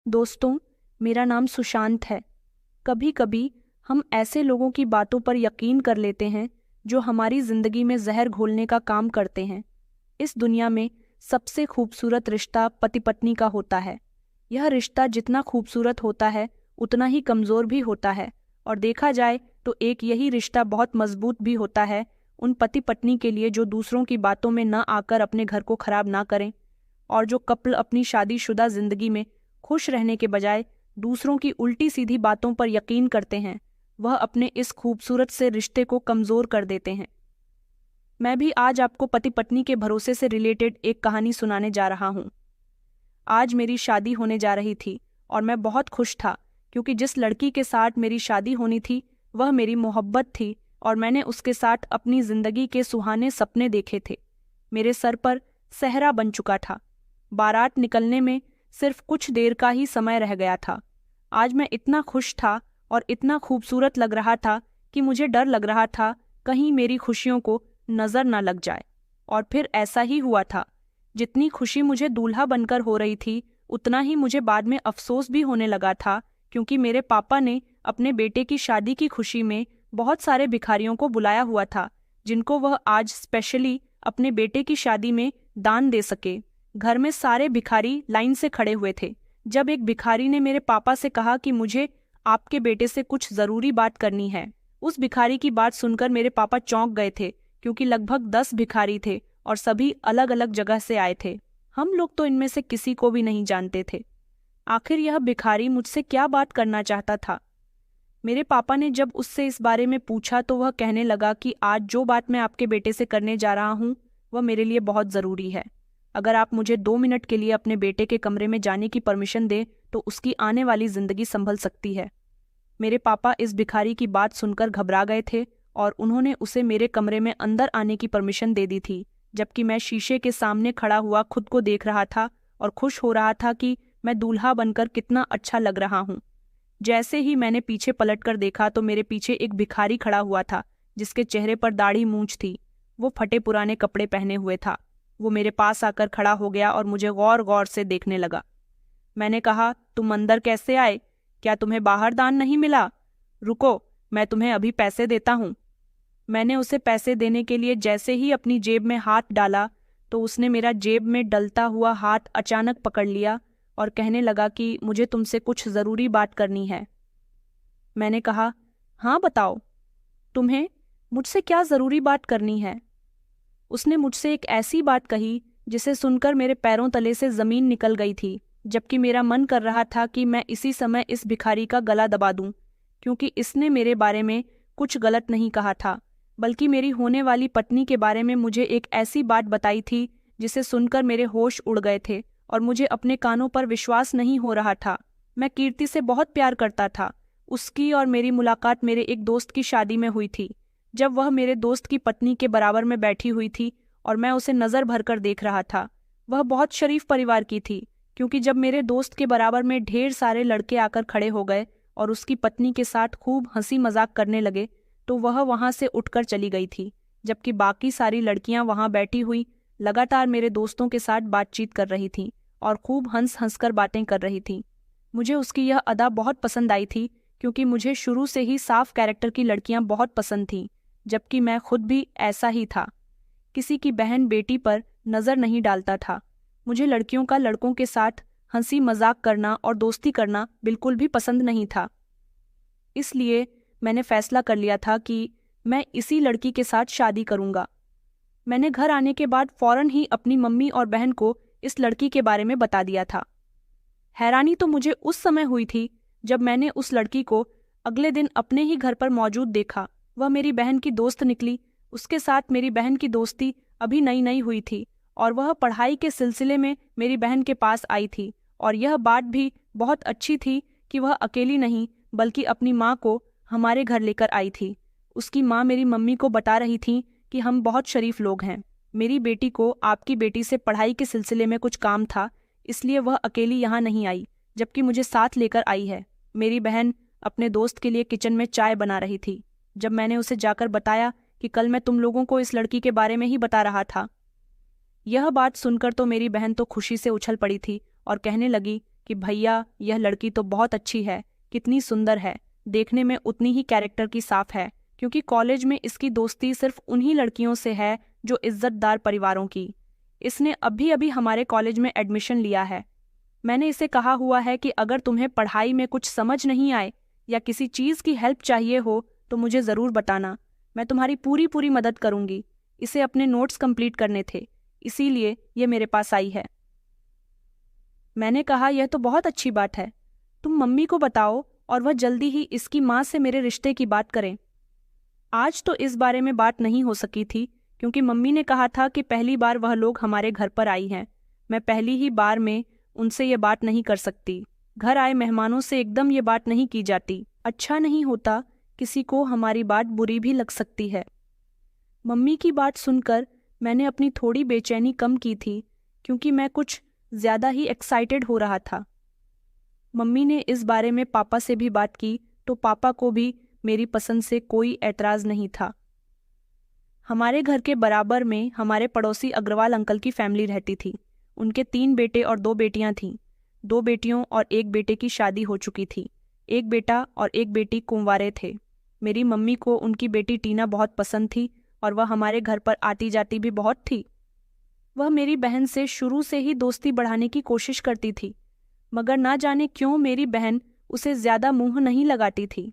दोस्तों, मेरा नाम सुशांत है। कभी कभी हम ऐसे लोगों की बातों पर यकीन कर लेते हैं जो हमारी जिंदगी में जहर घोलने का काम करते हैं। इस दुनिया में सबसे खूबसूरत रिश्ता पति पत्नी का होता है। यह रिश्ता जितना खूबसूरत होता है उतना ही कमज़ोर भी होता है, और देखा जाए तो एक यही रिश्ता बहुत मजबूत भी होता है उन पति पत्नी के लिए जो दूसरों की बातों में न आकर अपने घर को खराब ना करें, और जो कपल अपनी शादीशुदा जिंदगी में खुश रहने के बजाय दूसरों की उल्टी सीधी बातों पर यकीन करते हैं, वह अपने इस खूबसूरत से रिश्ते को कमज़ोर कर देते हैं। मैं भी आज आपको पति पत्नी के भरोसे से रिलेटेड एक कहानी सुनाने जा रहा हूँ। आज मेरी शादी होने जा रही थी और मैं बहुत खुश था, क्योंकि जिस लड़की के साथ मेरी शादी होनी थी वह मेरी मोहब्बत थी और मैंने उसके साथ अपनी जिंदगी के सुहाने सपने देखे थे। मेरे सर पर सेहरा बन चुका था। बारात निकलने में सिर्फ कुछ देर का ही समय रह गया था। आज मैं इतना खुश था और इतना खूबसूरत लग रहा था कि मुझे डर लग रहा था कहीं मेरी खुशियों को नजर न लग जाए। और फिर ऐसा ही हुआ था। जितनी खुशी मुझे दूल्हा बनकर हो रही थी उतना ही मुझे बाद में अफसोस भी होने लगा था, क्योंकि मेरे पापा ने अपने बेटे की शादी की खुशी में बहुत सारे भिखारियों को बुलाया हुआ था, जिनको वह आज स्पेशली अपने बेटे की शादी में दान दे सके। घर में सारे भिखारी लाइन से खड़े हुए थे। जब एक भिखारी ने मेरे पापा से कहा कि मुझे आपके बेटे से कुछ जरूरी बात करनी है, उस भिखारी की बात सुनकर मेरे पापा चौंक गए थे, क्योंकि लगभग 10 भिखारी थे और सभी अलग अलग जगह से आए थे। हम लोग तो इनमें से किसी को भी नहीं जानते थे। आखिर यह भिखारी मुझसे क्या बात करना चाहता था? मेरे पापा ने जब उससे इस बारे में पूछा तो वह कहने लगा कि आज जो बात मैं आपके बेटे से करने जा रहा हूँ वह मेरे लिए बहुत ज़रूरी है। अगर आप मुझे 2 मिनट के लिए अपने बेटे के कमरे में जाने की परमिशन दें तो उसकी आने वाली ज़िंदगी संभल सकती है। मेरे पापा इस भिखारी की बात सुनकर घबरा गए थे और उन्होंने उसे मेरे कमरे में अंदर आने की परमिशन दे दी थी, जबकि मैं शीशे के सामने खड़ा हुआ खुद को देख रहा था और खुश हो रहा था कि मैं दूल्हा बनकर कितना अच्छा लग रहा हूँ। जैसे ही मैंने पीछे पलटकर देखा तो मेरे पीछे एक भिखारी खड़ा हुआ था, जिसके चेहरे पर दाढ़ी मूंछ थी। वो फटे पुराने कपड़े पहने हुए था। वो मेरे पास आकर खड़ा हो गया और मुझे गौर गौर से देखने लगा। मैंने कहा, तुम अंदर कैसे आए? क्या तुम्हें बाहर दान नहीं मिला? रुको, मैं तुम्हें अभी पैसे देता हूँ। मैंने उसे पैसे देने के लिए जैसे ही अपनी जेब में हाथ डाला तो उसने मेरा जेब में डलता हुआ हाथ अचानक पकड़ लिया और कहने लगा कि मुझे तुमसे कुछ ज़रूरी बात करनी है। मैंने कहा, हाँ बताओ, तुम्हें मुझसे क्या ज़रूरी बात करनी है? उसने मुझसे एक ऐसी बात कही जिसे सुनकर मेरे पैरों तले से ज़मीन निकल गई थी, जबकि मेरा मन कर रहा था कि मैं इसी समय इस भिखारी का गला दबा दूं, क्योंकि इसने मेरे बारे में कुछ गलत नहीं कहा था, बल्कि मेरी होने वाली पत्नी के बारे में मुझे एक ऐसी बात बताई थी जिसे सुनकर मेरे होश उड़ गए थे और मुझे अपने कानों पर विश्वास नहीं हो रहा था। मैं कीर्ति से बहुत प्यार करता था। उसकी और मेरी मुलाकात मेरे एक दोस्त की शादी में हुई थी, जब वह मेरे दोस्त की पत्नी के बराबर में बैठी हुई थी और मैं उसे नज़र भरकर देख रहा था। वह बहुत शरीफ परिवार की थी, क्योंकि जब मेरे दोस्त के बराबर में ढेर सारे लड़के आकर खड़े हो गए और उसकी पत्नी के साथ खूब हंसी मजाक करने लगे तो वह वहां से उठकर चली गई थी, जबकि बाकी सारी लड़कियां वहां बैठी हुई लगातार मेरे दोस्तों के साथ बातचीत कर रही थीं और खूब हंस हंस कर बातें कर रही थीं। मुझे उसकी यह अदा बहुत पसंद आई थी, क्योंकि मुझे शुरू से ही साफ कैरेक्टर की लड़कियां बहुत पसंद थीं, जबकि मैं खुद भी ऐसा ही था। किसी की बहन बेटी पर नज़र नहीं डालता था। मुझे लड़कियों का लड़कों के साथ हंसी मजाक करना और दोस्ती करना बिल्कुल भी पसंद नहीं था। इसलिए मैंने फैसला कर लिया था कि मैं इसी लड़की के साथ शादी करूंगा। मैंने घर आने के बाद फौरन ही अपनी मम्मी और बहन को इस लड़की के बारे में बता दिया था। हैरानी तो मुझे उस समय हुई थी जब मैंने उस लड़की को अगले दिन अपने ही घर पर मौजूद देखा। वह मेरी बहन की दोस्त निकली। उसके साथ मेरी बहन की दोस्ती अभी नई नई हुई थी और वह पढ़ाई के सिलसिले में मेरी बहन के पास आई थी, और यह बात भी बहुत अच्छी थी कि वह अकेली नहीं बल्कि अपनी माँ को हमारे घर लेकर आई थी। उसकी माँ मेरी मम्मी को बता रही थी कि हम बहुत शरीफ लोग हैं। मेरी बेटी को आपकी बेटी से पढ़ाई के सिलसिले में कुछ काम था, इसलिए वह अकेली यहाँ नहीं आई, जबकि मुझे साथ लेकर आई है। मेरी बहन अपने दोस्त के लिए किचन में चाय बना रही थी। जब मैंने उसे जाकर बताया कि कल मैं तुम लोगों को इस लड़की के बारे में ही बता रहा था, यह बात सुनकर तो मेरी बहन तो खुशी से उछल पड़ी थी और कहने लगी कि भैया यह लड़की तो बहुत अच्छी है, कितनी सुंदर है, देखने में उतनी ही कैरेक्टर की साफ है, क्योंकि कॉलेज में इसकी दोस्ती सिर्फ उन्हीं लड़कियों से है जो इज्जतदार परिवारों की। इसने अभी अभी हमारे कॉलेज में एडमिशन लिया है। मैंने इसे कहा हुआ है कि अगर तुम्हें पढ़ाई में कुछ समझ नहीं आए या किसी चीज़ की हेल्प चाहिए हो तो मुझे ज़रूर बताना, मैं तुम्हारी पूरी पूरी मदद करूँगी। इसे अपने नोट्स कंप्लीट करने थे, इसीलिए ये मेरे पास आई है। मैंने कहा, यह तो बहुत अच्छी बात है, तुम मम्मी को बताओ और वह जल्दी ही इसकी माँ से मेरे रिश्ते की बात करें। आज तो इस बारे में बात नहीं हो सकी थी, क्योंकि मम्मी ने कहा था कि पहली बार वह लोग हमारे घर पर आई हैं। मैं पहली ही बार में उनसे ये बात नहीं कर सकती। घर आए मेहमानों से एकदम ये बात नहीं की जाती। अच्छा नहीं होता, किसी को हमारी बात बुरी भी लग सकती है। मम्मी की बात सुनकर मैंने अपनी थोड़ी बेचैनी कम की थी, क्योंकि मैं कुछ ज़्यादा ही एक्साइटेड हो रहा था। मम्मी ने इस बारे में पापा से भी बात की तो पापा को भी मेरी पसंद से कोई एतराज़ नहीं था। हमारे घर के बराबर में हमारे पड़ोसी अग्रवाल अंकल की फैमिली रहती थी। उनके 3 बेटे और 2 बेटियां थीं। 2 बेटियों और 1 बेटे की शादी हो चुकी थी। 1 बेटा और 1 बेटी कुंवारे थे। मेरी मम्मी को उनकी बेटी टीना बहुत पसंद थी और वह हमारे घर पर आती जाती भी बहुत थी। वह मेरी बहन से शुरू से ही दोस्ती बढ़ाने की कोशिश करती थी, मगर ना जाने क्यों मेरी बहन उसे ज़्यादा मुंह नहीं लगाती थी।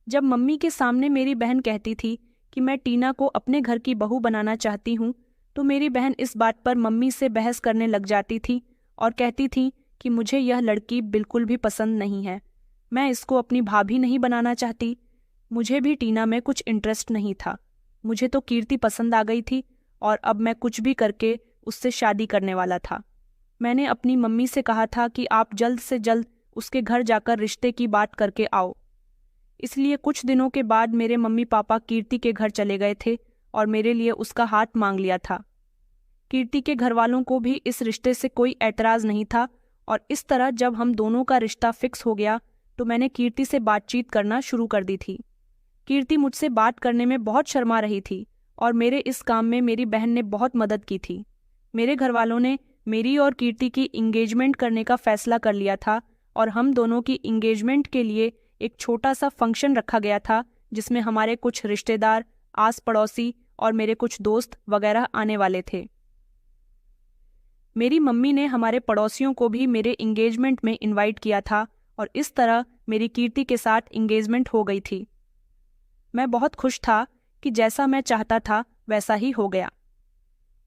जब मम्मी के सामने मेरी बहन कहती थी कि मैं टीना को अपने घर की बहू बनाना चाहती हूँ, तो मेरी बहन इस बात पर मम्मी से बहस करने लग जाती थी और कहती थी कि मुझे यह लड़की बिल्कुल भी पसंद नहीं है, मैं इसको अपनी भाभी नहीं बनाना चाहती। मुझे भी टीना में कुछ इंटरेस्ट नहीं था। मुझे तो कीर्ति पसंद आ गई थी और अब मैं कुछ भी करके उससे शादी करने वाला था। मैंने अपनी मम्मी से कहा था कि आप जल्द से जल्द उसके घर जाकर रिश्ते की बात करके आओ। इसलिए कुछ दिनों के बाद मेरे मम्मी पापा कीर्ति के घर चले गए थे और मेरे लिए उसका हाथ मांग लिया था। कीर्ति के घर वालों को भी इस रिश्ते से कोई एतराज़ नहीं था और इस तरह जब हम दोनों का रिश्ता फिक्स हो गया तो मैंने कीर्ति से बातचीत करना शुरू कर दी थी। कीर्ति मुझसे बात करने में बहुत शर्मा रही थी और मेरे इस काम में मेरी बहन ने बहुत मदद की थी। मेरे घर वालों ने मेरी और कीर्ति की इंगेजमेंट करने का फैसला कर लिया था और हम दोनों की इंगेजमेंट के लिए एक छोटा सा फंक्शन रखा गया था, जिसमें हमारे कुछ रिश्तेदार, आस पड़ोसी और मेरे कुछ दोस्त वगैरह आने वाले थे। मेरी मम्मी ने हमारे पड़ोसियों को भी मेरे इंगेजमेंट में इनवाइट किया था और इस तरह मेरी कीर्ति के साथ इंगेजमेंट हो गई थी। मैं बहुत खुश था कि जैसा मैं चाहता था वैसा ही हो गया।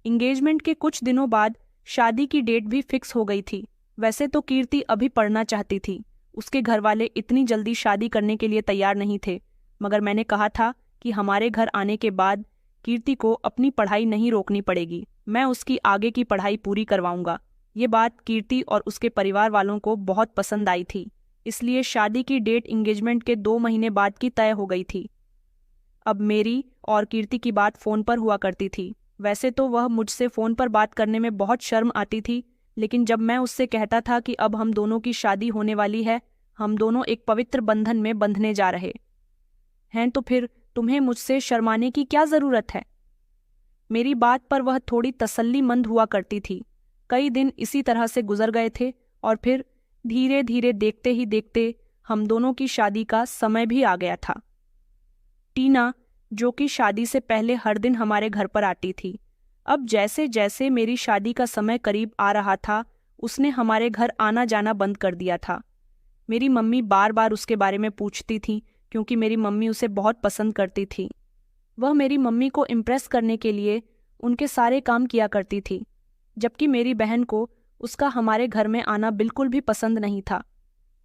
इंगेजमेंट के कुछ दिनों बाद शादी की डेट भी फिक्स हो गई थी। वैसे तो कीर्ति अभी पढ़ना चाहती थी, उसके घर वाले इतनी जल्दी शादी करने के लिए तैयार नहीं थे, मगर मैंने कहा था कि हमारे घर आने के बाद कीर्ति को अपनी पढ़ाई नहीं रोकनी पड़ेगी, मैं उसकी आगे की पढ़ाई पूरी करवाऊंगा। ये बात कीर्ति और उसके परिवार वालों को बहुत पसंद आई थी, इसलिए शादी की डेट इंगेजमेंट के 2 महीने बाद की तय हो गई थी। अब मेरी और कीर्ति की बात फ़ोन पर हुआ करती थी। वैसे तो वह मुझसे फ़ोन पर बात करने में बहुत शर्म आती थी, लेकिन जब मैं उससे कहता था कि अब हम दोनों की शादी होने वाली है, हम दोनों एक पवित्र बंधन में बंधने जा रहे हैं, तो फिर तुम्हें मुझसे शर्माने की क्या ज़रूरत है। मेरी बात पर वह थोड़ी तसल्लीमंद हुआ करती थी। कई दिन इसी तरह से गुजर गए थे और फिर धीरे धीरे देखते ही देखते हम दोनों की शादी का समय भी आ गया था। टीना, जो कि शादी से पहले हर दिन हमारे घर पर आती थी, अब जैसे जैसे मेरी शादी का समय करीब आ रहा था, उसने हमारे घर आना जाना बंद कर दिया था। मेरी मम्मी बार बार उसके बारे में पूछती थी, क्योंकि मेरी मम्मी उसे बहुत पसंद करती थी। वह मेरी मम्मी को इम्प्रेस करने के लिए उनके सारे काम किया करती थी, जबकि मेरी बहन को उसका हमारे घर में आना बिल्कुल भी पसंद नहीं था।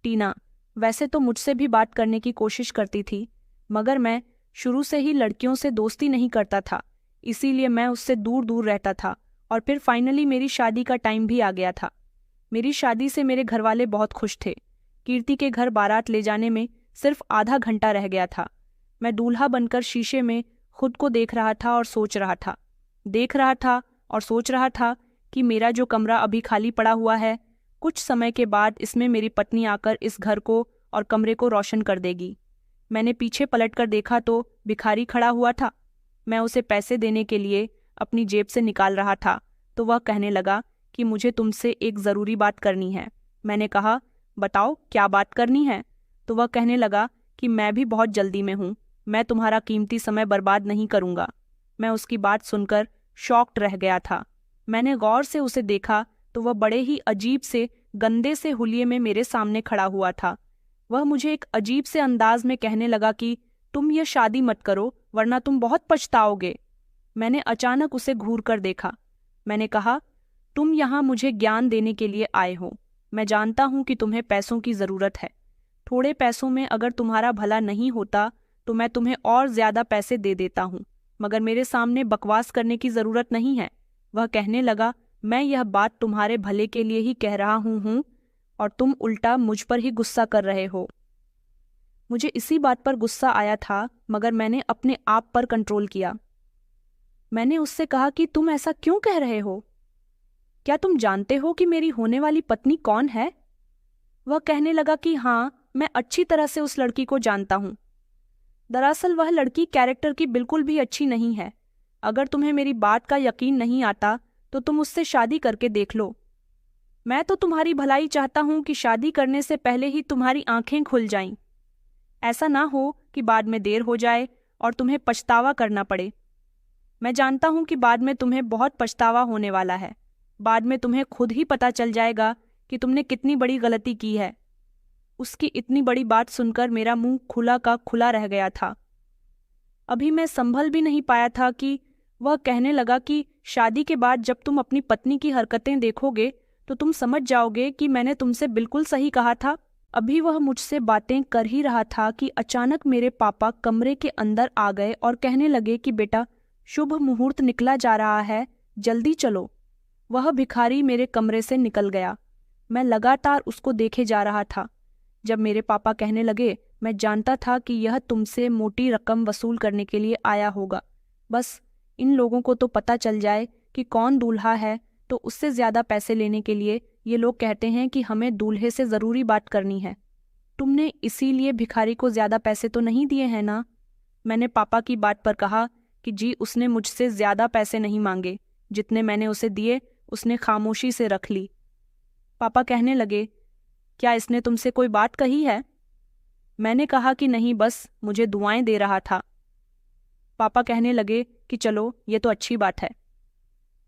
टीना वैसे तो मुझसे भी बात करने की कोशिश करती थी, मगर मैं शुरू से ही लड़कियों से दोस्ती नहीं करता था, इसीलिए मैं उससे दूर दूर रहता था। और फिर फाइनली मेरी शादी का टाइम भी आ गया था। मेरी शादी से मेरे घर वाले बहुत खुश थे। कीर्ति के घर बारात ले जाने में सिर्फ आधा घंटा रह गया था। मैं दूल्हा बनकर शीशे में खुद को देख रहा था और सोच रहा था कि मेरा जो कमरा अभी खाली पड़ा हुआ है, कुछ समय के बाद इसमें मेरी पत्नी आकर इस घर को और कमरे को रोशन कर देगी। मैंने पीछे पलटकर देखा तो भिखारी खड़ा हुआ था। मैं उसे पैसे देने के लिए अपनी जेब से निकाल रहा था तो वह कहने लगा कि मुझे तुमसे एक ज़रूरी बात करनी है। मैंने कहा, बताओ क्या बात करनी है। तो वह कहने लगा कि मैं भी बहुत जल्दी में हूँ, मैं तुम्हारा कीमती समय बर्बाद नहीं करूँगा। मैं उसकी बात सुनकर शॉक्ड रह गया था। मैंने गौर से उसे देखा तो वह बड़े ही अजीब से गंदे से हुलिये में मेरे सामने खड़ा हुआ था। वह मुझे एक अजीब से अंदाज में कहने लगा कि तुम ये शादी मत करो वरना तुम बहुत पछताओगे। मैंने अचानक उसे घूर कर देखा। मैंने कहा, तुम यहाँ मुझे ज्ञान देने के लिए आए हो। मैं जानता हूँ कि तुम्हें पैसों की ज़रूरत है। थोड़े पैसों में अगर तुम्हारा भला नहीं होता तो मैं तुम्हें और ज़्यादा पैसे दे देता हूँ, मगर मेरे सामने बकवास करने की ज़रूरत नहीं है। वह कहने लगा, मैं यह बात तुम्हारे भले के लिए ही कह रहा हूँ और तुम उल्टा मुझ पर ही गुस्सा कर रहे हो। मुझे इसी बात पर गुस्सा आया था, मगर मैंने अपने आप पर कंट्रोल किया। मैंने उससे कहा कि तुम ऐसा क्यों कह रहे हो? क्या तुम जानते हो कि मेरी होने वाली पत्नी कौन है? वह कहने लगा कि हाँ, मैं अच्छी तरह से उस लड़की को जानता हूँ। दरअसल वह लड़की कैरेक्टर की बिल्कुल भी अच्छी नहीं है। अगर तुम्हें मेरी बात का यकीन नहीं आता तो तुम उससे शादी करके देख लो। मैं तो तुम्हारी भलाई चाहता हूँ कि शादी करने से पहले ही तुम्हारी आंखें खुल जाएं। ऐसा ना हो कि बाद में देर हो जाए और तुम्हें पछतावा करना पड़े। मैं जानता हूँ कि बाद में तुम्हें बहुत पछतावा होने वाला है। बाद में तुम्हें खुद ही पता चल जाएगा कि तुमने कितनी बड़ी गलती की है। उसकी इतनी बड़ी बात सुनकर मेरा मुंह खुला का खुला रह गया था। अभी मैं संभल भी नहीं पाया था कि वह कहने लगा कि शादी के बाद जब तुम अपनी पत्नी की हरकतें देखोगे तो तुम समझ जाओगे कि मैंने तुमसे बिल्कुल सही कहा था। अभी वह मुझसे बातें कर ही रहा था कि अचानक मेरे पापा कमरे के अंदर आ गए और कहने लगे कि बेटा, शुभ मुहूर्त निकला जा रहा है, जल्दी चलो। वह भिखारी मेरे कमरे से निकल गया। मैं लगातार उसको देखे जा रहा था। जब मेरे पापा कहने लगे, मैं जानता था कि यह तुमसे मोटी रकम वसूल करने के लिए आया होगा। बस इन लोगों को तो पता चल जाए कि कौन दूल्हा है तो उससे ज़्यादा पैसे लेने के लिए ये लोग कहते हैं कि हमें दूल्हे से ज़रूरी बात करनी है। तुमने इसीलिए भिखारी को ज़्यादा पैसे तो नहीं दिए हैं ना? मैंने पापा की बात पर कहा कि जी, उसने मुझसे ज़्यादा पैसे नहीं मांगे। जितने मैंने उसे दिए उसने खामोशी से रख ली। पापा कहने लगे, क्या इसने तुमसे कोई बात कही है? मैंने कहा कि नहीं, बस मुझे दुआएं दे रहा था। पापा कहने लगे कि चलो, ये तो अच्छी बात है।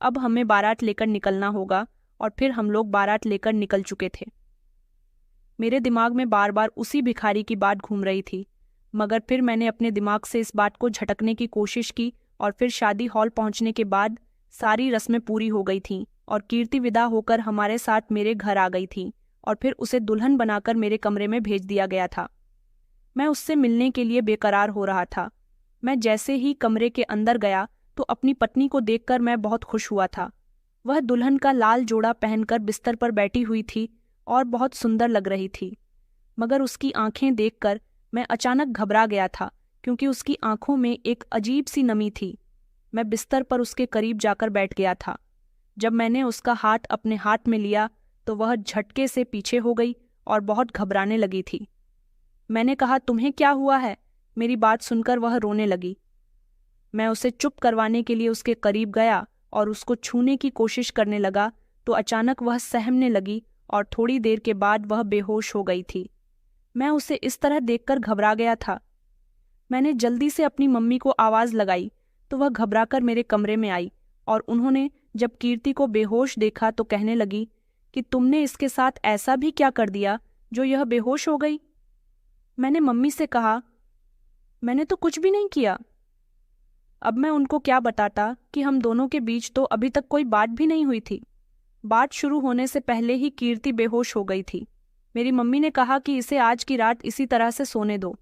अब हमें बारात लेकर निकलना होगा और फिर हम लोग बारात लेकर निकल चुके थे। मेरे दिमाग में बार बार उसी भिखारी की बात घूम रही थी, मगर फिर मैंने अपने दिमाग से इस बात को झटकने की कोशिश की और फिर शादी हॉल पहुंचने के बाद सारी रस्में पूरी हो गई थीं और कीर्ति विदा होकर हमारे साथ मेरे घर आ गई थी और फिर उसे दुल्हन बनाकर मेरे कमरे में भेज दिया गया था। मैं उससे मिलने के लिए बेकरार हो रहा था। मैं जैसे ही कमरे के अंदर गया तो अपनी पत्नी को देखकर मैं बहुत खुश हुआ था। वह दुल्हन का लाल जोड़ा पहनकर बिस्तर पर बैठी हुई थी और बहुत सुंदर लग रही थी, मगर उसकी आंखें देखकर मैं अचानक घबरा गया था क्योंकि उसकी आंखों में एक अजीब सी नमी थी। मैं बिस्तर पर उसके करीब जाकर बैठ गया था। जब मैंने उसका हाथ अपने हाथ में लिया तो वह झटके से पीछे हो गई और बहुत घबराने लगी थी। मैंने कहा, तुम्हें क्या हुआ है? मेरी बात सुनकर वह रोने लगी। मैं उसे चुप करवाने के लिए उसके करीब गया और उसको छूने की कोशिश करने लगा तो अचानक वह सहमने लगी और थोड़ी देर के बाद वह बेहोश हो गई थी। मैं उसे इस तरह देखकर घबरा गया था। मैंने जल्दी से अपनी मम्मी को आवाज़ लगाई तो वह घबराकर मेरे कमरे में आई और उन्होंने जब कीर्ति को बेहोश देखा तो कहने लगी कि तुमने इसके साथ ऐसा भी क्या कर दिया जो यह बेहोश हो गई? मैंने मम्मी से कहा, मैंने तो कुछ भी नहीं किया। अब मैं उनको क्या बताता कि हम दोनों के बीच तो अभी तक कोई बात भी नहीं हुई थी। बात शुरू होने से पहले ही कीर्ति बेहोश हो गई थी। मेरी मम्मी ने कहा कि इसे आज की रात इसी तरह से सोने दो।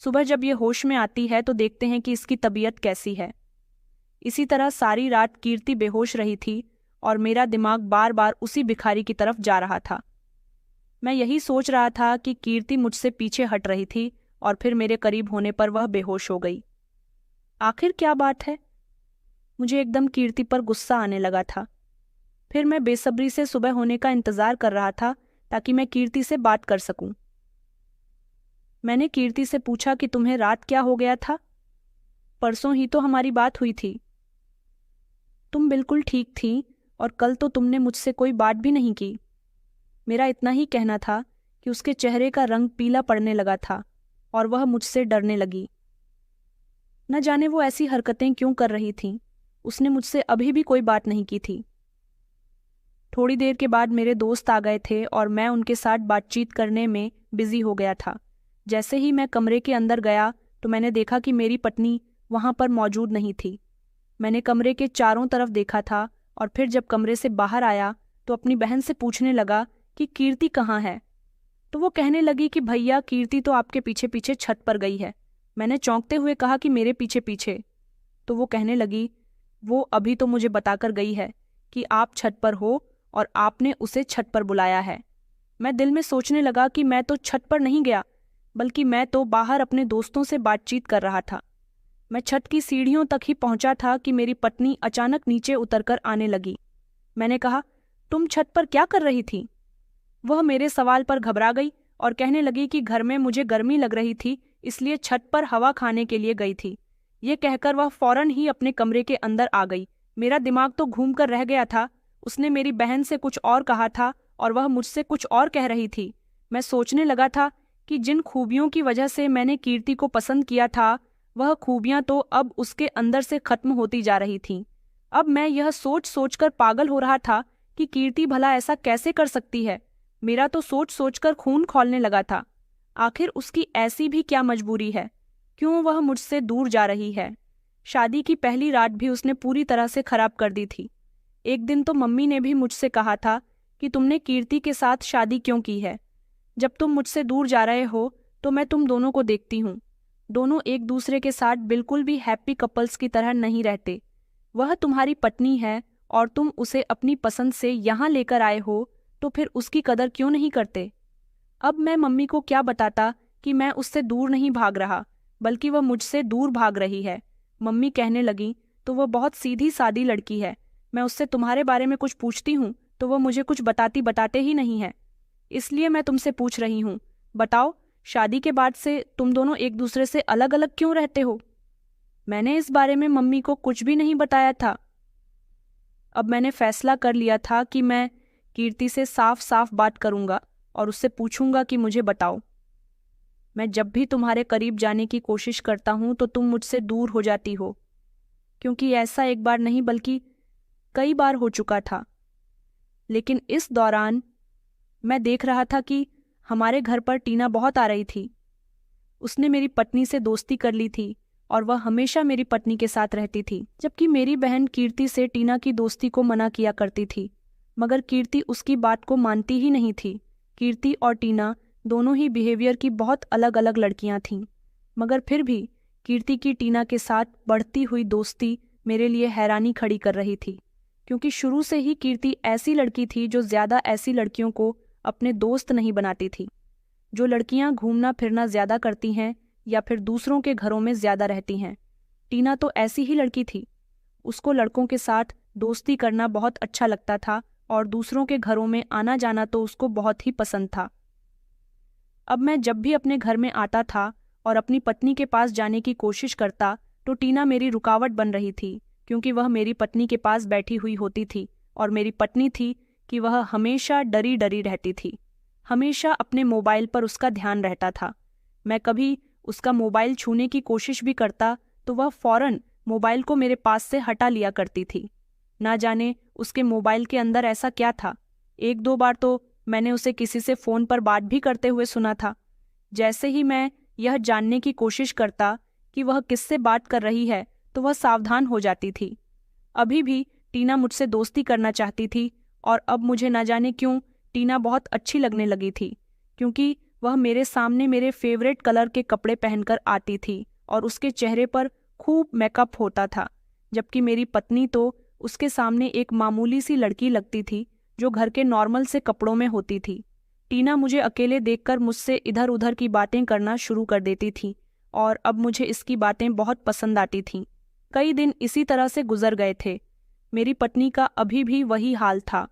सुबह जब ये होश में आती है तो देखते हैं कि इसकी तबीयत कैसी है। इसी तरह सारी रात कीर्ति बेहोश रही थी और मेरा दिमाग बार बार उसी भिखारी की तरफ जा रहा था। मैं यही सोच रहा था कि कीर्ति मुझसे पीछे हट रही थी और फिर मेरे करीब होने पर वह बेहोश हो गई। आखिर क्या बात है? मुझे एकदम कीर्ति पर गुस्सा आने लगा था। फिर मैं बेसब्री से सुबह होने का इंतजार कर रहा था ताकि मैं कीर्ति से बात कर सकूं। मैंने कीर्ति से पूछा कि तुम्हें रात क्या हो गया था? परसों ही तो हमारी बात हुई थी। तुम बिल्कुल ठीक थी और कल तो तुमने मुझसे कोई बात भी नहीं की। मेरा इतना ही कहना था कि उसके चेहरे का रंग पीला पड़ने लगा था और वह मुझसे डरने लगी। न जाने वो ऐसी हरकतें क्यों कर रही थी। उसने मुझसे अभी भी कोई बात नहीं की थी। थोड़ी देर के बाद मेरे दोस्त आ गए थे और मैं उनके साथ बातचीत करने में बिजी हो गया था। जैसे ही मैं कमरे के अंदर गया तो मैंने देखा कि मेरी पत्नी वहां पर मौजूद नहीं थी। मैंने कमरे के चारों तरफ देखा था और फिर जब कमरे से बाहर आया तो अपनी बहन से पूछने लगा कि कीर्ति कहाँ है। तो वो कहने लगी कि भैया कीर्ति तो आपके पीछे पीछे छत पर गई है। मैंने चौंकते हुए कहा कि मेरे पीछे पीछे। तो वो कहने लगी वो अभी तो मुझे बताकर गई है कि आप छत पर हो और आपने उसे छत पर बुलाया है। मैं दिल में सोचने लगा कि मैं तो छत पर नहीं गया, बल्कि मैं तो बाहर अपने दोस्तों से बातचीत कर रहा था। मैं छत की सीढ़ियों तक ही पहुंचा था कि मेरी पत्नी अचानक नीचे उतरकर आने लगी। मैंने कहा, तुम छत पर क्या कर रही थी? वह मेरे सवाल पर घबरा गई और कहने लगी कि घर में मुझे गर्मी लग रही थी, इसलिए छत पर हवा खाने के लिए गई थी। ये कहकर वह फौरन ही अपने कमरे के अंदर आ गई। मेरा दिमाग तो घूम कर रह गया था। उसने मेरी बहन से कुछ और कहा था और वह मुझसे कुछ और कह रही थी। मैं सोचने लगा था कि जिन खूबियों की वजह से मैंने कीर्ति को पसंद किया था, वह खूबियां तो अब उसके अंदर से खत्म होती जा रही थीं। अब मैं यह सोच सोचकर पागल हो रहा था कि कीर्ति भला ऐसा कैसे कर सकती है। मेरा तो सोच सोचकर खून खौलने लगा था। आखिर उसकी ऐसी भी क्या मजबूरी है? क्यों वह मुझसे दूर जा रही है? शादी की पहली रात भी उसने पूरी तरह से खराब कर दी थी। एक दिन तो मम्मी ने भी मुझसे कहा था कि तुमने कीर्ति के साथ शादी क्यों की है? जब तुम मुझसे दूर जा रहे हो तो मैं तुम दोनों को देखती हूँ। दोनों एक दूसरे के साथ बिल्कुल भी हैप्पी कपल्स की तरह नहीं रहते। वह तुम्हारी पत्नी है और तुम उसे अपनी पसंद से यहाँ लेकर आए हो, तो फिर उसकी कदर क्यों नहीं करते? अब मैं मम्मी को क्या बताता कि मैं उससे दूर नहीं भाग रहा, बल्कि वह मुझसे दूर भाग रही है। मम्मी कहने लगी, तो वह बहुत सीधी सादी लड़की है। मैं उससे तुम्हारे बारे में कुछ पूछती हूँ तो वह मुझे कुछ बताते ही नहीं है। इसलिए मैं तुमसे पूछ रही हूँ, बताओ, शादी के बाद से तुम दोनों एक दूसरे से अलग अलग क्यों रहते हो? मैंने इस बारे में मम्मी को कुछ भी नहीं बताया था। अब मैंने फैसला कर लिया था कि मैं कीर्ति से साफ साफ बात करूंगा और उससे पूछूंगा कि मुझे बताओ, मैं जब भी तुम्हारे करीब जाने की कोशिश करता हूं तो तुम मुझसे दूर हो जाती हो। क्योंकि ऐसा एक बार नहीं बल्कि कई बार हो चुका था। लेकिन इस दौरान मैं देख रहा था कि हमारे घर पर टीना बहुत आ रही थी। उसने मेरी पत्नी से दोस्ती कर ली थी और वह हमेशा मेरी पत्नी के साथ रहती थी, जबकि मेरी बहन कीर्ति से टीना की दोस्ती को मना किया करती थी। मगर कीर्ति उसकी बात को मानती ही नहीं थी। कीर्ति और टीना दोनों ही बिहेवियर की बहुत अलग अलग लड़कियां थीं, मगर फिर भी कीर्ति की टीना के साथ बढ़ती हुई दोस्ती मेरे लिए हैरानी खड़ी कर रही थी। क्योंकि शुरू से ही कीर्ति ऐसी लड़की थी जो ज़्यादा ऐसी लड़कियों को अपने दोस्त नहीं बनाती थी। जो लड़कियां घूमना फिरना ज़्यादा करती हैं या फिर दूसरों के घरों में ज़्यादा रहती हैं, टीना तो ऐसी ही लड़की थी। उसको लड़कों के साथ दोस्ती करना बहुत अच्छा लगता था और दूसरों के घरों में आना जाना तो उसको बहुत ही पसंद था। अब मैं जब भी अपने घर में आता था और अपनी पत्नी के पास जाने की कोशिश करता तो टीना मेरी रुकावट बन रही थी, क्योंकि वह मेरी पत्नी के पास बैठी हुई होती थी और मेरी पत्नी थी कि वह हमेशा डरी डरी रहती थी। हमेशा अपने मोबाइल पर उसका ध्यान रहता था। मैं कभी उसका मोबाइल छूने की कोशिश भी करता तो वह फौरन मोबाइल को मेरे पास से हटा लिया करती थी। ना जाने उसके मोबाइल के अंदर ऐसा क्या था। एक दो बार तो मैंने उसे किसी से फ़ोन पर बात भी करते हुए सुना था। जैसे ही मैं यह जानने की कोशिश करता कि वह किससे बात कर रही है तो वह सावधान हो जाती थी। अभी भी टीना मुझसे दोस्ती करना चाहती थी और अब मुझे ना जाने क्यों टीना बहुत अच्छी लगने लगी थी, क्योंकि वह मेरे सामने मेरे फेवरेट कलर के कपड़े पहनकर आती थी और उसके चेहरे पर खूब मेकअप होता था, जबकि मेरी पत्नी तो उसके सामने एक मामूली सी लड़की लगती थी जो घर के नॉर्मल से कपड़ों में होती थी। टीना मुझे अकेले देखकर मुझसे इधर उधर की बातें करना शुरू कर देती थी और अब मुझे इसकी बातें बहुत पसंद आती थीं। कई दिन इसी तरह से गुजर गए थे। मेरी पत्नी का अभी भी वही हाल था।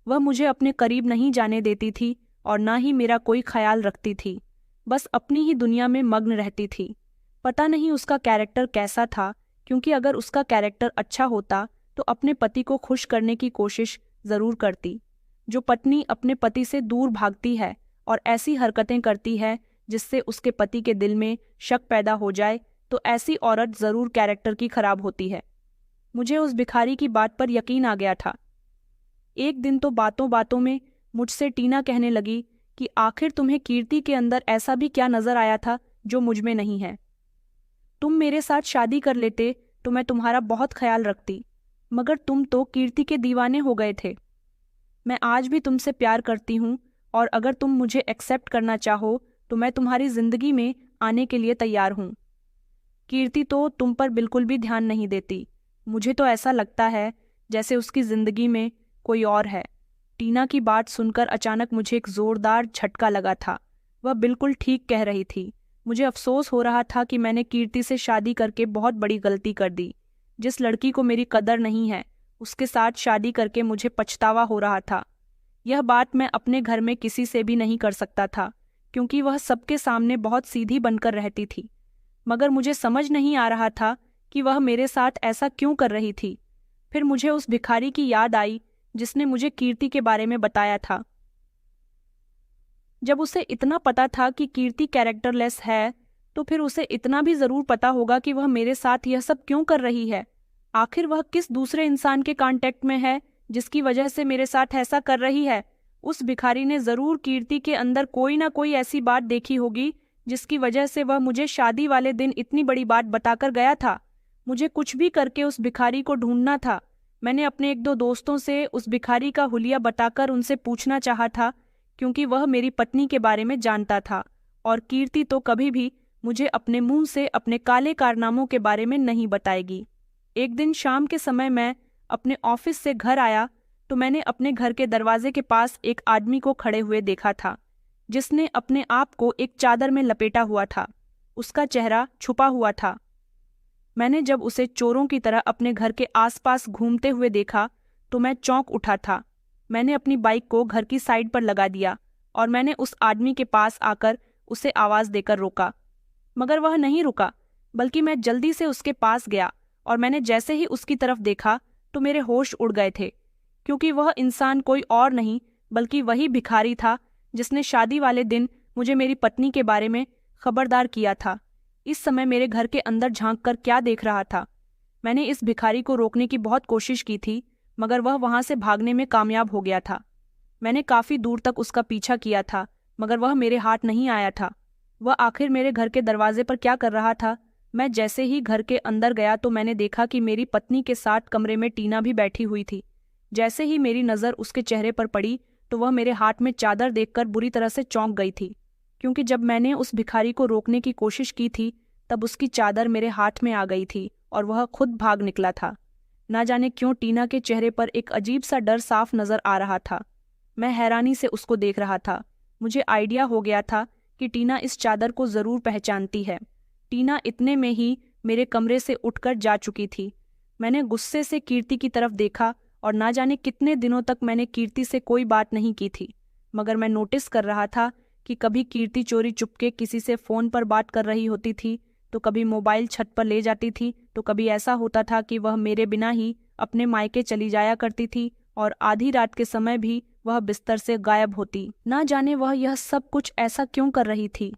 वह मुझे अपने करीब नहीं जाने देती थी और ना ही मेरा कोई ख्याल रखती थी। बस अपनी ही दुनिया में मग्न रहती थी। पता नहीं उसका कैरेक्टर कैसा था, क्योंकि अगर उसका कैरेक्टर अच्छा होता तो अपने पति को खुश करने की कोशिश ज़रूर करती। जो पत्नी अपने पति से दूर भागती है और ऐसी हरकतें करती है जिससे उसके पति के दिल में शक पैदा हो जाए, तो ऐसी औरत ज़रूर कैरेक्टर की खराब होती है। मुझे उस भिखारी की बात पर यकीन आ गया था। एक दिन तो बातों बातों में मुझसे टीना कहने लगी कि आखिर तुम्हें कीर्ति के अंदर ऐसा भी क्या नजर आया था जो मुझ में नहीं है। तुम मेरे साथ शादी कर लेते तो मैं तुम्हारा बहुत ख्याल रखती, मगर तुम तो कीर्ति के दीवाने हो गए थे। मैं आज भी तुमसे प्यार करती हूँ और अगर तुम मुझे एक्सेप्ट करना चाहो तो मैं तुम्हारी जिंदगी में आने के लिए तैयार हूँ। कीर्ति तो तुम पर बिल्कुल भी ध्यान नहीं देती। मुझे तो ऐसा लगता है जैसे उसकी जिंदगी में कोई और है। टीना की बात सुनकर अचानक मुझे एक जोरदार झटका लगा था। वह बिल्कुल ठीक कह रही थी। मुझे अफसोस हो रहा था कि मैंने कीर्ति से शादी करके बहुत बड़ी गलती कर दी। जिस लड़की को मेरी कदर नहीं है उसके साथ शादी करके मुझे पछतावा हो रहा था। यह बात मैं अपने घर में किसी से भी नहीं कर सकता था क्योंकि वह सबके सामने बहुत सीधी बनकर रहती थी, मगर मुझे समझ नहीं आ रहा था कि वह मेरे साथ ऐसा क्यों कर रही थी। फिर मुझे उस भिखारी की याद आई जिसने मुझे कीर्ति के बारे में बताया था। जब उसे इतना पता था कि कीर्ति कैरेक्टरलेस है, तो फिर उसे इतना भी जरूर पता होगा कि वह मेरे साथ यह सब क्यों कर रही है। आखिर वह किस दूसरे इंसान के कांटेक्ट में है जिसकी वजह से मेरे साथ ऐसा कर रही है। उस भिखारी ने जरूर कीर्ति के अंदर कोई ना कोई ऐसी बात देखी होगी जिसकी वजह से वह मुझे शादी वाले दिन इतनी बड़ी बात बताकर गया था। मुझे कुछ भी करके उस भिखारी को ढूंढना था। मैंने अपने एक दो दोस्तों से उस भिखारी का हुलिया बताकर उनसे पूछना चाहा था, क्योंकि वह मेरी पत्नी के बारे में जानता था और कीर्ति तो कभी भी मुझे अपने मुंह से अपने काले कारनामों के बारे में नहीं बताएगी। एक दिन शाम के समय मैं अपने ऑफिस से घर आया तो मैंने अपने घर के दरवाजे के पास एक आदमी को खड़े हुए देखा था, जिसने अपने आप को एक चादर में लपेटा हुआ था। उसका चेहरा छुपा हुआ था। मैंने जब उसे चोरों की तरह अपने घर के आसपास घूमते हुए देखा तो मैं चौंक उठा था। मैंने अपनी बाइक को घर की साइड पर लगा दिया और मैंने उस आदमी के पास आकर उसे आवाज़ देकर रोका, मगर वह नहीं रुका, बल्कि मैं जल्दी से उसके पास गया और मैंने जैसे ही उसकी तरफ देखा तो मेरे होश उड़ गए थे, क्योंकि वह इंसान कोई और नहीं बल्कि वही भिखारी था जिसने शादी वाले दिन मुझे मेरी पत्नी के बारे में खबरदार किया था। इस समय मेरे घर के अंदर झांक कर क्या देख रहा था। मैंने इस भिखारी को रोकने की बहुत कोशिश की थी, मगर वह वहां से भागने में कामयाब हो गया था। मैंने काफी दूर तक उसका पीछा किया था, मगर वह मेरे हाथ नहीं आया था। वह आखिर मेरे घर के दरवाजे पर क्या कर रहा था। मैं जैसे ही घर के अंदर गया तो मैंने देखा कि मेरी पत्नी के साथ कमरे में टीना भी बैठी हुई थी। जैसे ही मेरी नज़र उसके चेहरे पर पड़ी तो वह मेरे हाथ में चादर देखकर बुरी तरह से चौंक गई थी, क्योंकि जब मैंने उस भिखारी को रोकने की कोशिश की थी तब उसकी चादर मेरे हाथ में आ गई थी और वह खुद भाग निकला था। ना जाने क्यों टीना के चेहरे पर एक अजीब सा डर साफ नजर आ रहा था। मैं हैरानी से उसको देख रहा था। मुझे आइडिया हो गया था कि टीना इस चादर को जरूर पहचानती है। टीना इतने में ही मेरे कमरे से उठकर जा चुकी थी। मैंने गुस्से से कीर्ति की तरफ देखा और ना जाने कितने दिनों तक मैंने कीर्ति से कोई बात नहीं की थी, मगर मैं नोटिस कर रहा था कि कभी कीर्ति चोरी चुपके किसी से फ़ोन पर बात कर रही होती थी, तो कभी मोबाइल छत पर ले जाती थी, तो कभी ऐसा होता था कि वह मेरे बिना ही अपने मायके चली जाया करती थी और आधी रात के समय भी वह बिस्तर से गायब होती। ना जाने वह यह सब कुछ ऐसा क्यों कर रही थी।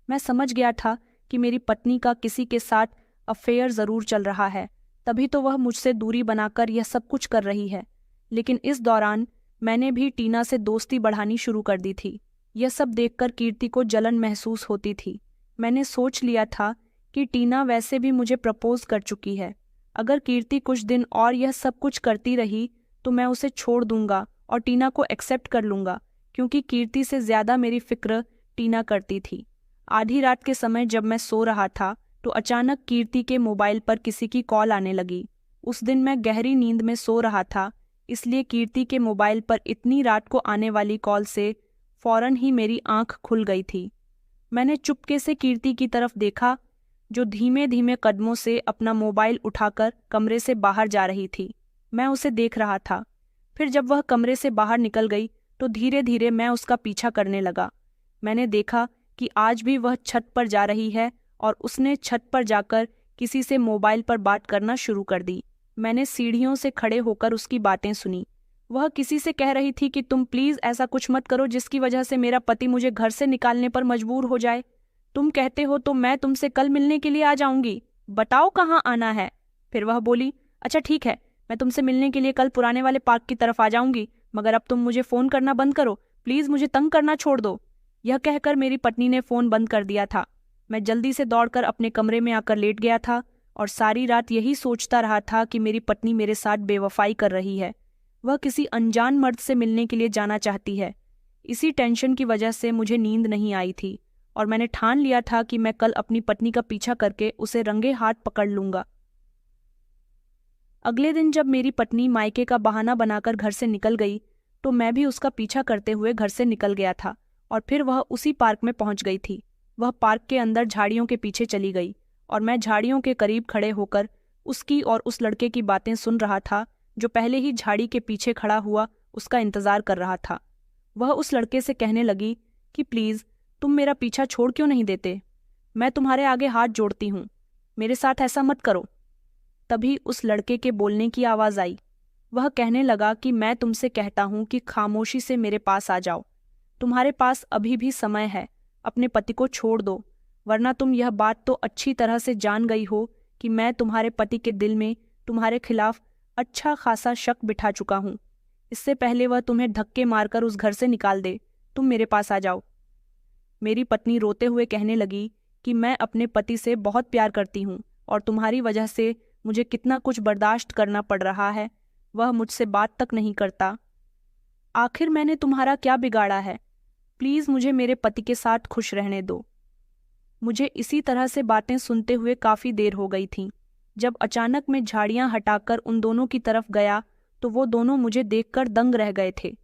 मैं समझ गया था कि मेरी पत्नी का किसी के साथ अफेयर ज़रूर चल रहा है, तभी तो वह मुझसे दूरी बनाकर यह सब कुछ कर रही है। लेकिन इस दौरान मैंने भी टीना से दोस्ती बढ़ानी शुरू कर दी थी। यह सब देखकर कीर्ति को जलन महसूस होती थी। मैंने सोच लिया था कि टीना वैसे भी मुझे प्रपोज कर चुकी है। अगर कीर्ति कुछ दिन और यह सब कुछ करती रही तो मैं उसे छोड़ दूंगा और टीना को एक्सेप्ट कर लूंगा, क्योंकि कीर्ति से ज़्यादा मेरी फिक्र टीना करती थी। आधी रात के समय जब मैं सो रहा था तो अचानक कीर्ति के मोबाइल पर किसी की कॉल आने लगी। उस दिन मैं गहरी नींद में सो रहा था, इसलिए कीर्ति के मोबाइल पर इतनी रात को आने वाली कॉल से फौरन ही मेरी आंख खुल गई थी। मैंने चुपके से कीर्ति की तरफ देखा, जो धीमे धीमे कदमों से अपना मोबाइल उठाकर कमरे से बाहर जा रही थी। मैं उसे देख रहा था। फिर जब वह कमरे से बाहर निकल गई तो धीरे धीरे मैं उसका पीछा करने लगा। मैंने देखा कि आज भी वह छत पर जा रही है और उसने छत पर जाकर किसी से मोबाइल पर बात करना शुरू कर दी। मैंने सीढ़ियों से खड़े होकर उसकी बातें सुनी। वह किसी से कह रही थी कि तुम प्लीज ऐसा कुछ मत करो जिसकी वजह से मेरा पति मुझे घर से निकालने पर मजबूर हो जाए। तुम कहते हो तो मैं तुमसे कल मिलने के लिए आ जाऊंगी, बताओ कहाँ आना है। फिर वह बोली, अच्छा ठीक है, मैं तुमसे मिलने के लिए कल पुराने वाले पार्क की तरफ आ जाऊंगी, मगर अब तुम मुझे फोन करना बंद करो, प्लीज मुझे तंग करना छोड़ दो। यह कहकर मेरी पत्नी ने फोन बंद कर दिया था। मैं जल्दी से दौड़कर अपने कमरे में आकर लेट गया था और सारी रात यही सोचता रहा था कि मेरी पत्नी मेरे साथ बेवफाई कर रही है। वह किसी अनजान मर्द से मिलने के लिए जाना चाहती है। इसी टेंशन की वजह से मुझे नींद नहीं आई थी और मैंने ठान लिया था कि मैं कल अपनी पत्नी का पीछा करके उसे रंगे हाथ पकड़ लूंगा। अगले दिन जब मेरी पत्नी मायके का बहाना बनाकर घर से निकल गई तो मैं भी उसका पीछा करते हुए घर से निकल गया था और फिर वह उसी पार्क में पहुंच गई थी। वह पार्क के अंदर झाड़ियों के पीछे चली गई और मैं झाड़ियों के करीब खड़े होकर उसकी और उस लड़के की बातें सुन रहा था जो पहले ही झाड़ी के पीछे खड़ा हुआ उसका इंतजार कर रहा था। वह उस लड़के से कहने लगी कि प्लीज तुम मेरा पीछा छोड़ क्यों नहीं देते, मैं तुम्हारे आगे हाथ जोड़ती हूँ, मेरे साथ ऐसा मत करो। तभी उस लड़के के बोलने की आवाज आई। वह कहने लगा कि मैं तुमसे कहता हूँ कि खामोशी से मेरे पास आ जाओ, तुम्हारे पास अभी भी समय है, अपने पति को छोड़ दो, वरना तुम यह बात तो अच्छी तरह से जान गई हो कि मैं तुम्हारे पति के दिल में तुम्हारे खिलाफ अच्छा खासा शक बिठा चुका हूँ। इससे पहले वह तुम्हें धक्के मारकर उस घर से निकाल दे, तुम मेरे पास आ जाओ। मेरी पत्नी रोते हुए कहने लगी कि मैं अपने पति से बहुत प्यार करती हूँ और तुम्हारी वजह से मुझे कितना कुछ बर्दाश्त करना पड़ रहा है, वह मुझसे बात तक नहीं करता। आखिर मैंने तुम्हारा क्या बिगाड़ा है, प्लीज मुझे मेरे पति के साथ खुश रहने दो। मुझे इसी तरह से बातें सुनते हुए काफी देर हो गई थी। जब अचानक मैं झाड़ियां हटाकर उन दोनों की तरफ गया तो वो दोनों मुझे देखकर दंग रह गए थे,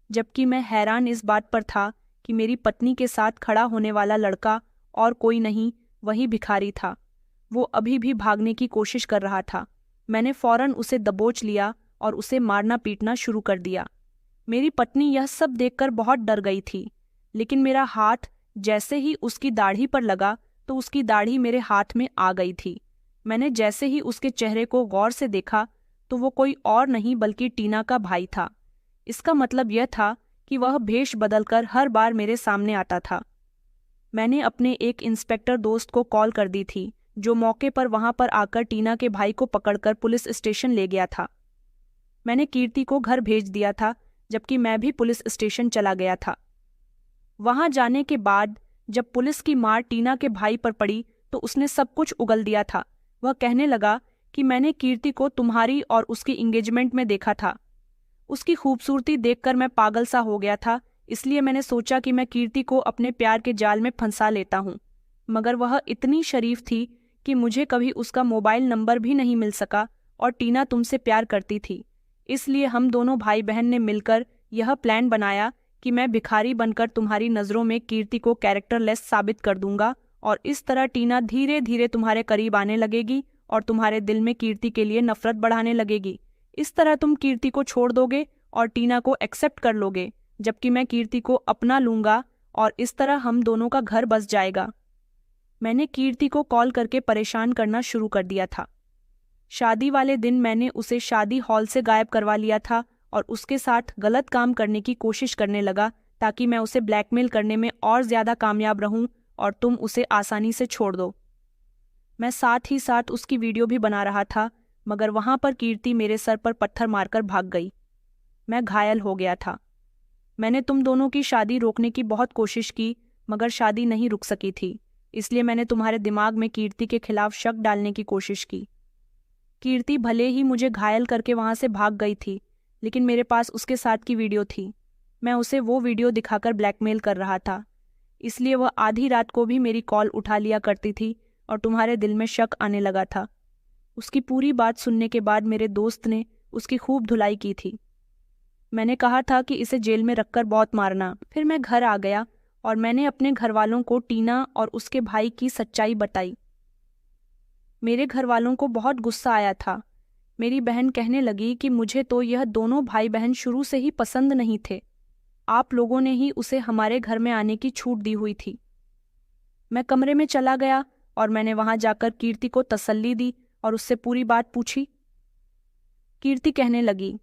जबकि मैं हैरान इस बात पर था कि मेरी पत्नी के साथ खड़ा होने वाला लड़का और कोई नहीं, वही भिखारी था। वो अभी भी भागने की कोशिश कर रहा था। मैंने फौरन उसे दबोच लिया और उसे मारना पीटना शुरू कर दिया। मेरी पत्नी यह सब देखकर बहुत डर गई थी, लेकिन मेरा हाथ जैसे ही उसकी दाढ़ी पर लगा तो उसकी दाढ़ी मेरे हाथ में आ गई थी। मैंने जैसे ही उसके चेहरे को गौर से देखा तो वो कोई और नहीं बल्कि टीना का भाई था। इसका मतलब यह था कि वह भेष बदलकर हर बार मेरे सामने आता था। मैंने अपने एक इंस्पेक्टर दोस्त को कॉल कर दी थी जो मौके पर वहां पर आकर टीना के भाई को पकड़कर पुलिस स्टेशन ले गया था। मैंने कीर्ति को घर भेज दिया था, जबकि मैं भी पुलिस स्टेशन चला गया था। वहां जाने के बाद जब पुलिस की मार टीना के भाई पर पड़ी तो उसने सब कुछ उगल दिया था। वह कहने लगा कि मैंने कीर्ति को तुम्हारी और उसकी एंगेजमेंट में देखा था। उसकी खूबसूरती देखकर मैं पागल सा हो गया था, इसलिए मैंने सोचा कि मैं कीर्ति को अपने प्यार के जाल में फंसा लेता हूँ। मगर वह इतनी शरीफ थी कि मुझे कभी उसका मोबाइल नंबर भी नहीं मिल सका और टीना तुमसे प्यार करती थी। इसलिए हम दोनों भाई बहन ने मिलकर यह प्लान बनाया कि मैं भिखारी बनकर तुम्हारी नज़रों में कीर्ति को कैरेक्टरलेस साबित कर दूंगा और इस तरह टीना धीरे धीरे तुम्हारे करीब आने लगेगी और तुम्हारे दिल में कीर्ति के लिए नफरत बढ़ाने लगेगी। इस तरह तुम कीर्ति को छोड़ दोगे और टीना को एक्सेप्ट कर लोगे, जबकि मैं कीर्ति को अपना लूंगा और इस तरह हम दोनों का घर बस जाएगा। मैंने कीर्ति को कॉल करके परेशान करना शुरू कर दिया था। शादी वाले दिन मैंने उसे शादी हॉल से गायब करवा लिया था और उसके साथ गलत काम करने की कोशिश करने लगा ताकि मैं उसे ब्लैकमेल करने में और ज्यादा कामयाब रहूं और तुम उसे आसानी से छोड़ दो। मैं साथ ही साथ उसकी वीडियो भी बना रहा था, मगर वहां पर कीर्ति मेरे सर पर पत्थर मारकर भाग गई। मैं घायल हो गया था। मैंने तुम दोनों की शादी रोकने की बहुत कोशिश की, मगर शादी नहीं रुक सकी थी, इसलिए मैंने तुम्हारे दिमाग में कीर्ति के खिलाफ शक डालने की कोशिश की। कीर्ति भले ही मुझे घायल करके वहां से भाग गई थी, लेकिन मेरे पास उसके साथ की वीडियो थी। मैं उसे वो वीडियो दिखाकर ब्लैकमेल कर रहा था, इसलिए वह आधी रात को भी मेरी कॉल उठा लिया करती थी और तुम्हारे दिल में शक आने लगा था। उसकी पूरी बात सुनने के बाद मेरे दोस्त ने उसकी खूब धुलाई की थी। मैंने कहा था कि इसे जेल में रखकर बहुत मारना। फिर मैं घर आ गया और मैंने अपने घर वालों को टीना और उसके भाई की सच्चाई बताई। मेरे घर वालों को बहुत गुस्सा आया था। मेरी बहन कहने लगी कि मुझे तो यह दोनों भाई बहन शुरू से ही पसंद नहीं थे, आप लोगों ने ही उसे हमारे घर में आने की छूट दी हुई थी। मैं कमरे में चला गया और मैंने वहां जाकर कीर्ति को तसल्ली दी और उससे पूरी बात पूछी। कीर्ति कहने लगी,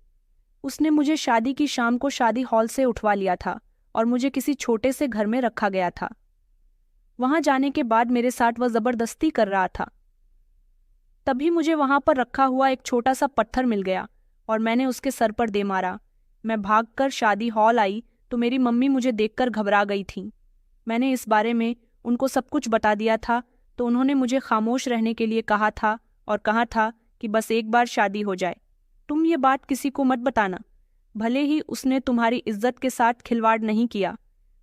उसने मुझे शादी की शाम को शादी हॉल से उठवा लिया था और मुझे किसी छोटे से घर में रखा गया था। वहां जाने के बाद मेरे साथ वह जबरदस्ती कर रहा था। तभी मुझे वहां पर रखा हुआ एक छोटा सा पत्थर मिल गया और मैंने उसके सर पर दे मारा। मैं भागकर शादी हॉल आई तो मेरी मम्मी मुझे देखकर घबरा गई थी। मैंने इस बारे में उनको सब कुछ बता दिया था तो उन्होंने मुझे खामोश रहने के लिए कहा था और कहा था कि बस एक बार शादी हो जाए, तुम ये बात किसी को मत बताना। भले ही उसने तुम्हारी इज्जत के साथ खिलवाड़ नहीं किया,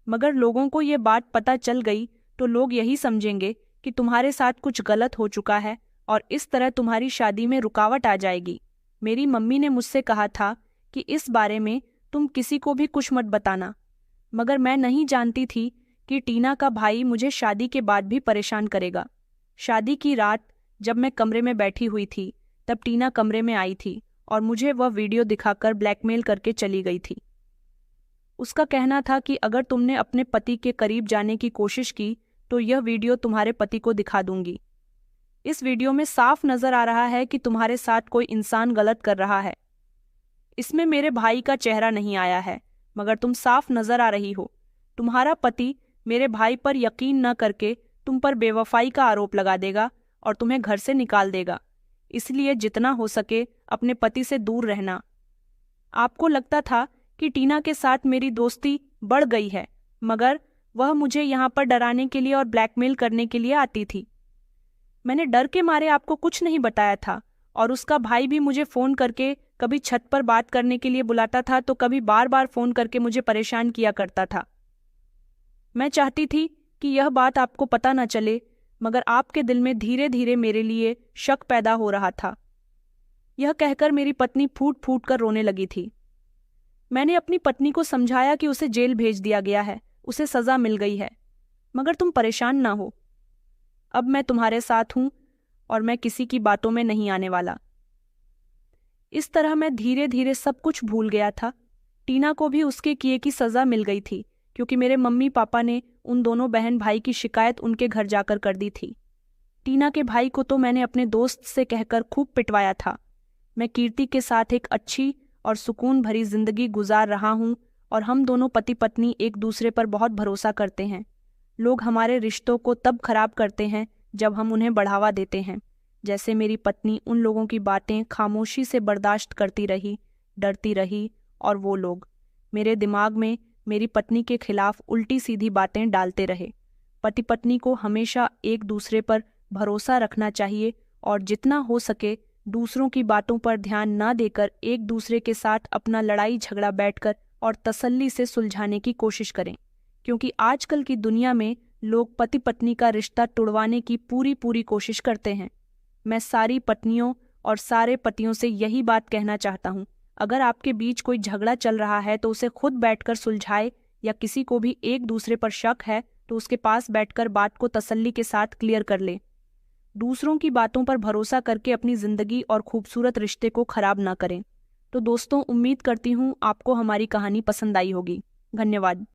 मगर लोगों को ये बात पता चल गई तो लोग यही समझेंगे कि तुम्हारे साथ कुछ गलत हो चुका है और इस तरह तुम्हारी शादी में रुकावट आ जाएगी। मेरी मम्मी ने मुझसे कहा था कि इस बारे में तुम किसी को भी कुछ मत बताना, मगर मैं नहीं जानती थी कि टीना का भाई मुझे शादी के बाद भी परेशान करेगा। शादी की रात जब मैं कमरे में बैठी हुई थी तब टीना कमरे में आई थी और मुझे वह वीडियो दिखाकर ब्लैकमेल करके चली गई थी। उसका कहना था कि अगर तुमने अपने पति के करीब जाने की कोशिश की तो यह वीडियो तुम्हारे पति को दिखा दूंगी। इस वीडियो में साफ नजर आ रहा है कि तुम्हारे साथ कोई इंसान गलत कर रहा है। इसमें मेरे भाई का चेहरा नहीं आया है, मगर तुम साफ नजर आ रही हो। तुम्हारा पति मेरे भाई पर यकीन न करके तुम पर बेवफाई का आरोप लगा देगा और तुम्हें घर से निकाल देगा। इसलिए जितना हो सके अपने पति से दूर रहना। आपको लगता था कि टीना के साथ मेरी दोस्ती बढ़ गई है, मगर वह मुझे यहाँ पर डराने के लिए और ब्लैकमेल करने के लिए आती थी। मैंने डर के मारे आपको कुछ नहीं बताया था और उसका भाई भी मुझे फ़ोन करके कभी छत पर बात करने के लिए बुलाता था तो कभी बार बार फ़ोन करके मुझे परेशान किया करता था। मैं चाहती थी कि यह बात आपको पता न चले, मगर आपके दिल में धीरे धीरे मेरे लिए शक पैदा हो रहा था। यह कहकर मेरी पत्नी फूट फूट कर रोने लगी थी। मैंने अपनी पत्नी को समझाया कि उसे जेल भेज दिया गया है, उसे सज़ा मिल गई है, मगर तुम परेशान ना हो। अब मैं तुम्हारे साथ हूं और मैं किसी की बातों में नहीं आने वाला। इस तरह मैं धीरे धीरे सब कुछ भूल गया था। टीना को भी उसके किए की सज़ा मिल गई थी, क्योंकि मेरे मम्मी पापा ने उन दोनों बहन भाई की शिकायत उनके घर जाकर कर दी थी। टीना के भाई को तो मैंने अपने दोस्त से कहकर खूब पिटवाया था। मैं कीर्ति के साथ एक अच्छी और सुकून भरी जिंदगी गुजार रहा हूँ और हम दोनों पति पत्नी एक दूसरे पर बहुत भरोसा करते हैं। लोग हमारे रिश्तों को तब खराब करते हैं जब हम उन्हें बढ़ावा देते हैं। जैसे मेरी पत्नी उन लोगों की बातें खामोशी से बर्दाश्त करती रही, डरती रही, और वो लोग मेरे दिमाग में मेरी पत्नी के खिलाफ उल्टी सीधी बातें डालते रहे। पति पत्नी को हमेशा एक दूसरे पर भरोसा रखना चाहिए और जितना हो सके दूसरों की बातों पर ध्यान ना देकर एक दूसरे के साथ अपना लड़ाई झगड़ा बैठकर और तसल्ली से सुलझाने की कोशिश करें, क्योंकि आजकल की दुनिया में लोग पति पत्नी का रिश्ता तोड़वाने की पूरी कोशिश करते हैं। मैं सारी पत्नियों और सारे पतियों से यही बात कहना चाहता हूँ, अगर आपके बीच कोई झगड़ा चल रहा है तो उसे खुद बैठकर सुलझाए, या किसी को भी एक दूसरे पर शक है तो उसके पास बैठकर बात को तसल्ली के साथ क्लियर कर ले। दूसरों की बातों पर भरोसा करके अपनी जिंदगी और खूबसूरत रिश्ते को खराब ना करें। तो दोस्तों, उम्मीद करती हूँ आपको हमारी कहानी पसंद आई होगी। धन्यवाद।